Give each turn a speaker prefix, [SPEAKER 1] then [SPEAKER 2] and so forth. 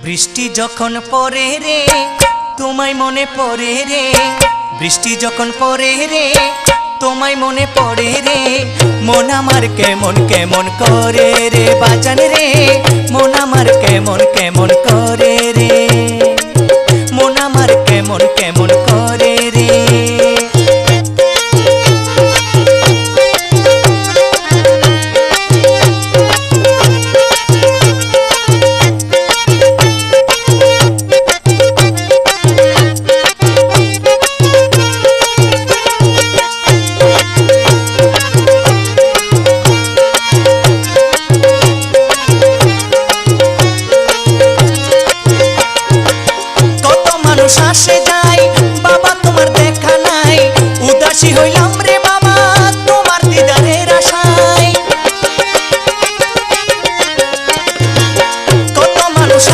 [SPEAKER 1] বৃষ্টি যখন পড়ে রে তোমায় মনে পড়ে রে, বৃষ্টি যখন পড়ে রে তোমায় মনে পড়ে রে, মন আমার কেমন কেমন করে রে বাজান রে, মন আমার কেমন কেমন করে রে, মন আমার কেমন কেমন করে রে। আসে